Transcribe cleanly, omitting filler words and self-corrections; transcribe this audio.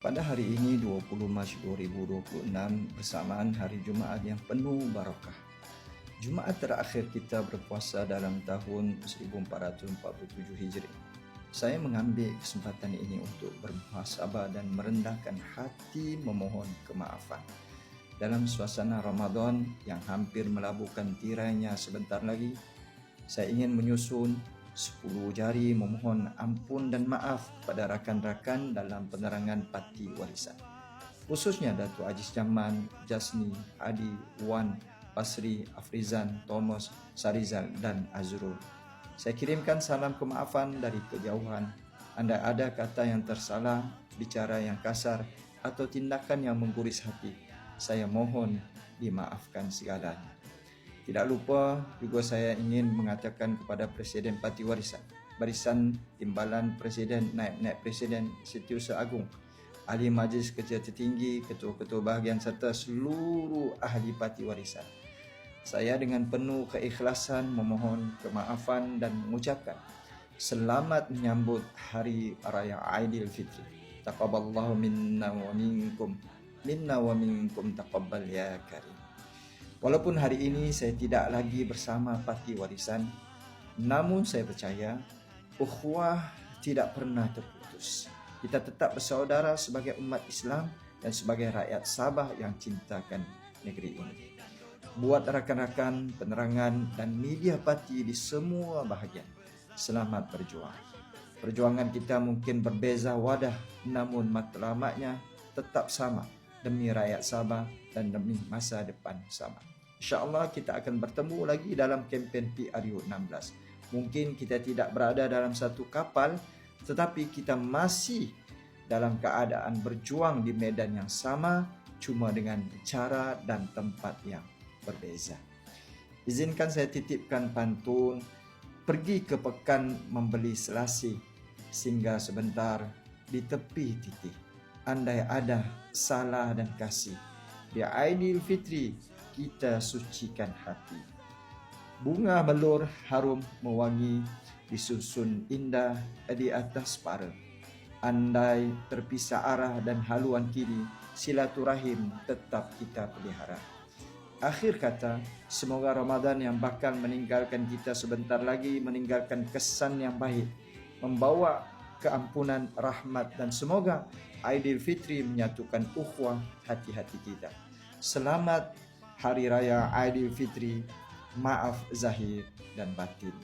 Pada hari ini 20 Mac 2026 bersamaan hari Jumaat yang penuh barakah. Jumaat terakhir kita berpuasa dalam tahun 1447 Hijri. Saya mengambil kesempatan ini untuk bermuhasabah dan merendahkan hati memohon kemaafan. Dalam suasana Ramadan yang hampir melabuhkan tirainya sebentar lagi, saya ingin menyusun 10 jari memohon ampun dan maaf kepada rakan-rakan dalam penerangan parti warisan. Khususnya Datuk Aziz Jaman, Jasni, Adi, Wan, Basri, Afrizan, Thomas, Sarizal dan Azrul. Saya kirimkan salam kemaafan dari kejauhan. Andai ada kata yang tersalah, bicara yang kasar atau tindakan yang mengguris hati, saya mohon dimaafkan segalanya. Tidak lupa juga saya ingin mengatakan kepada Presiden Parti Warisan, Barisan Timbalan Presiden, Naib-Naib Presiden, Setiausaha Agung, Ahli Majlis Kerja Tertinggi, Ketua-Ketua Bahagian serta seluruh ahli Parti Warisan. Saya dengan penuh keikhlasan memohon kemaafan dan mengucapkan selamat menyambut Hari Raya Aidilfitri. Taqabbalallahu minna wa minkum taqabbal ya karim. Walaupun hari ini saya tidak lagi bersama Parti Warisan, namun saya percaya ukhuwah tidak pernah terputus. Kita tetap bersaudara sebagai umat Islam dan sebagai rakyat Sabah yang cintakan negeri ini. Buat rakan-rakan penerangan dan media parti di semua bahagian, selamat berjuang. Perjuangan kita mungkin berbeza wadah, namun matlamatnya tetap sama, demi rakyat Sabah dan demi masa depan Sabah. InsyaAllah kita akan bertemu lagi dalam kempen PRU16. Mungkin kita tidak berada dalam satu kapal, tetapi kita masih dalam keadaan berjuang di medan yang sama, cuma dengan cara dan tempat yang berbeza. Izinkan saya titipkan pantun, pergi ke pekan membeli selasih, singgah sebentar di tepi titik. Andai ada salah dan kasih, di Aidilfitri kita sucikan hati. Bunga melur harum mewangi, disusun indah di atas para. Andai terpisah arah dan haluan kini, silaturahim tetap kita pelihara. Akhir kata, semoga Ramadan yang bakal meninggalkan kita sebentar lagi meninggalkan kesan yang baik, membawa keampunan, rahmat, dan semoga Aidilfitri menyatukan ukhuwah hati-hati kita. Selamat Hari Raya Aidilfitri, maaf zahir dan batin.